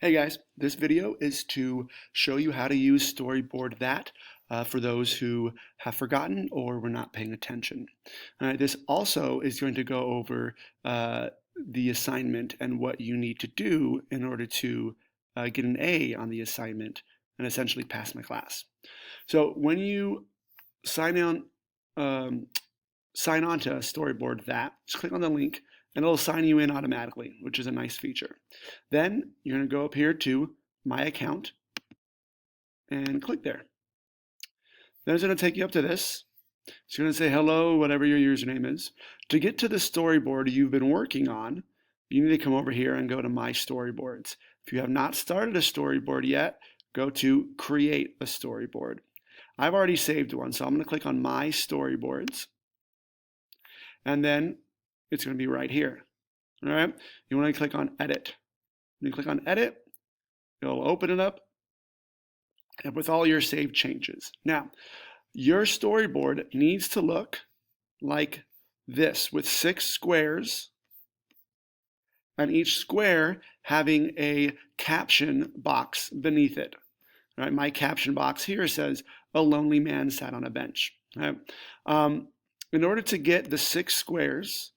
Hey guys, this video is to show you how to use Storyboard That for those who have forgotten or were not paying attention. All right, this also is going to go over the assignment and what you need to do in order to get an A on the assignment and essentially pass my class. So when you sign on, sign on to Storyboard That, just click on the link and it'll sign you in automatically, which is a nice feature. Then you're going to go up here to My Account and click there. Then it's going to take you up to this. It's going to say hello, whatever your username is. To get to the storyboard you've been working on, you need to come over here and go to My Storyboards. If you have not started a storyboard yet, go to Create a Storyboard. I've already saved one, so I'm going to click on My Storyboards. And then it's going to be right here. All right, you want to click on Edit. When you click on Edit, it'll open it up and with all your saved changes. Now, your storyboard needs to look like this with 6 squares and each square having a caption box beneath it. All right, my caption box here says, "A lonely man sat on a bench." All right. In order to get the 6 squares,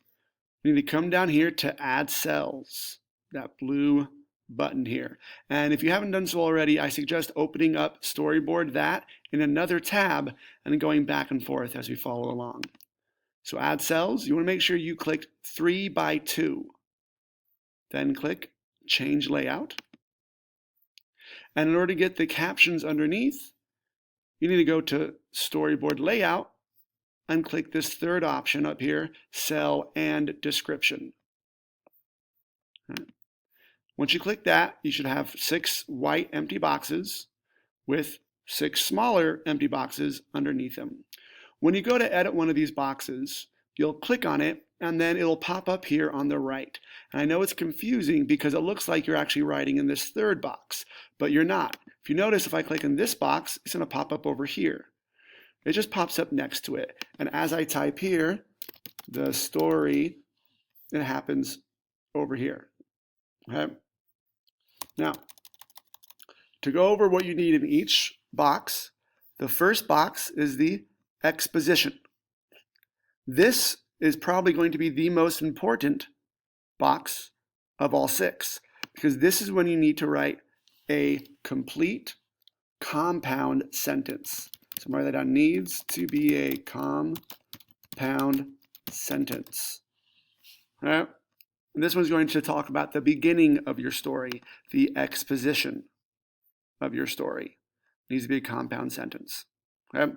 you need to come down here to Add Cells, that blue button here. And if you haven't done so already, I suggest opening up Storyboard That in another tab and going back and forth as we follow along. So Add Cells, you want to make sure you click 3 by 2. Then click Change Layout. And in order to get the captions underneath, you need to go to Storyboard Layout and click this third option up here, Cell and Description. Right. Once you click that, you should have 6 white empty boxes with 6 smaller empty boxes underneath them. When you go to edit one of these boxes, you'll click on it and then it'll pop up here on the right. And I know it's confusing because it looks like you're actually writing in this third box, but you're not. If you notice, if I click in this box, it's going to pop up over here. It just pops up next to it. And as I type here, the story, it happens over here. Okay? Now, to go over what you need in each box, the first box is the exposition. This is probably going to be the most important box of all 6, because this is when you need to write a complete compound sentence. So write that down, needs to be a compound sentence. All right? And this one's going to talk about the beginning of your story, the exposition of your story. It needs to be a compound sentence. Okay?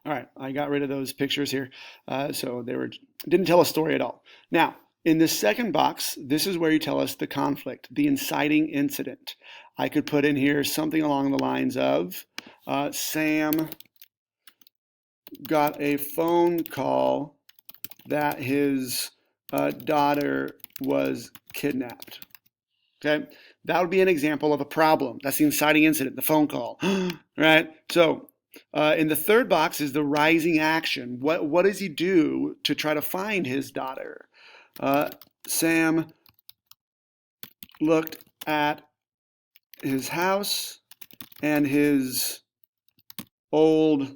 All right, I got rid of those pictures here. So they didn't tell a story at all. Now, in the second box, this is where you tell us the conflict, the inciting incident. I could put in here something along the lines of, Sam got a phone call that his daughter was kidnapped. Okay, that would be an example of a problem. That's the inciting incident, the phone call. Right? So in the third box is the rising action. What does he do to try to find his daughter? Sam looked at his house and his old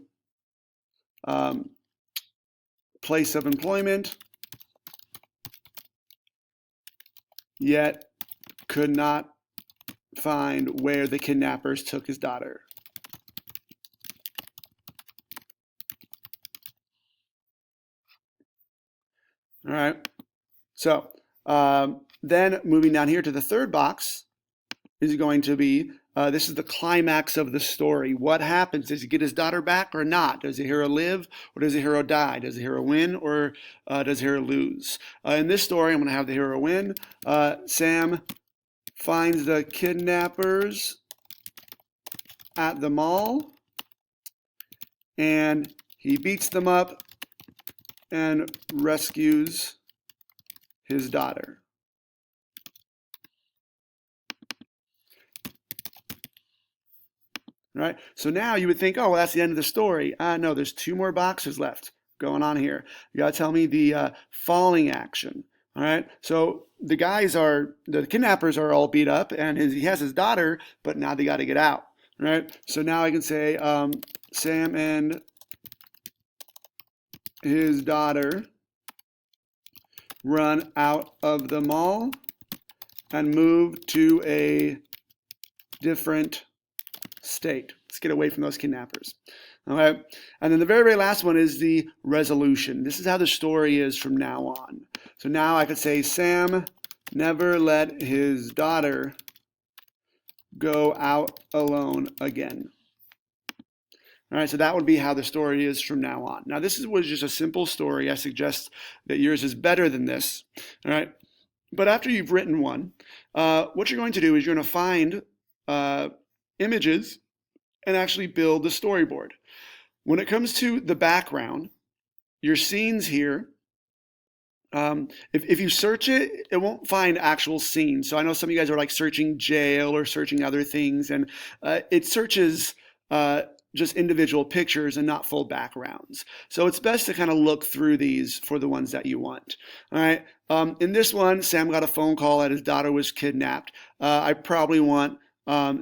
place of employment, yet could not find where the kidnappers took his daughter. All right. So then moving down here to the third box is going to be, this is the climax of the story. What happens? Does he get his daughter back or not? Does the hero live or does the hero die? Does the hero win or does the hero lose? In this story, I'm going to have the hero win. Sam finds the kidnappers at the mall and he beats them up and rescues his daughter. Right? So now you would think, oh, well, that's the end of the story. No, there's 2 more boxes left going on here. You got to tell me the falling action. All right? So the kidnappers are all beat up, and he has his daughter, but now they got to get out, right? So now I can say Sam and his daughter run out of the mall and move to a different state. Let's get away from those kidnappers. Okay, and then the very, very last one is the resolution. This is how the story is from now on. So now I could say Sam never let his daughter go out alone again. All right, so that would be how the story is from now on. Now, this was just a simple story. I suggest that yours is better than this. All right, but after you've written one, what you're going to do is you're going to find images and actually build the storyboard. When it comes to the background, your scenes here, if you search it, it won't find actual scenes. So I know some of you guys are like searching jail or searching other things, and it searches just individual pictures and not full backgrounds. So it's best to kind of look through these for the ones that you want. All right. In this one, Sam got a phone call that his daughter was kidnapped. I probably want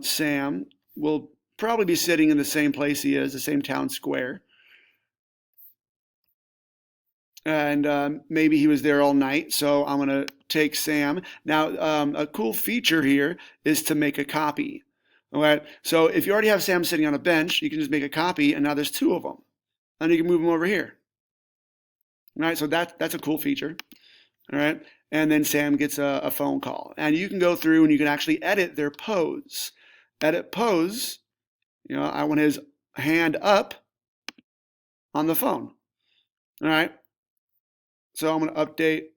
Sam will probably be sitting in the same place he is, the same town square. And maybe he was there all night, so I'm going to take Sam. Now, a cool feature here is to make a copy. All right, so if you already have Sam sitting on a bench, you can just make a copy, and now there's two of them. And you can move them over here. All right, so that's a cool feature. All right, and then Sam gets a phone call. And you can go through and you can actually edit their pose. Edit pose, I want his hand up on the phone. All right, so I'm going to update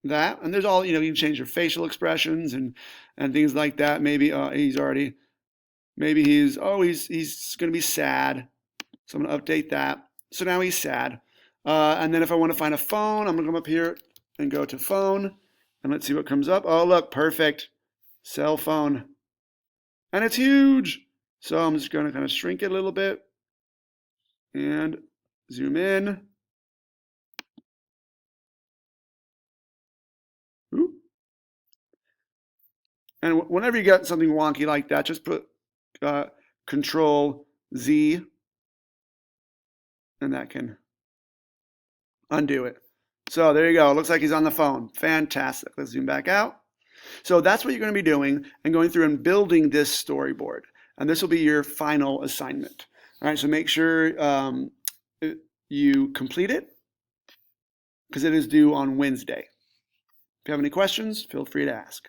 that. And there's all, you can change your facial expressions and things like that. Maybe he's going to be sad. So I'm going to update that. So now he's sad. And then if I want to find a phone, I'm going to come up here and go to phone. And let's see what comes up. Oh, look, perfect. Cell phone. And it's huge. So I'm just going to kind of shrink it a little bit and zoom in. Ooh. And whenever you get something wonky like that, just put Control Z, and that can undo it. So there you go. It looks like he's on the phone. Fantastic. Let's zoom back out. So that's what you're going to be doing and going through and building this storyboard. And this will be your final assignment. All right, so make sure you complete it because it is due on Wednesday. If you have any questions, feel free to ask.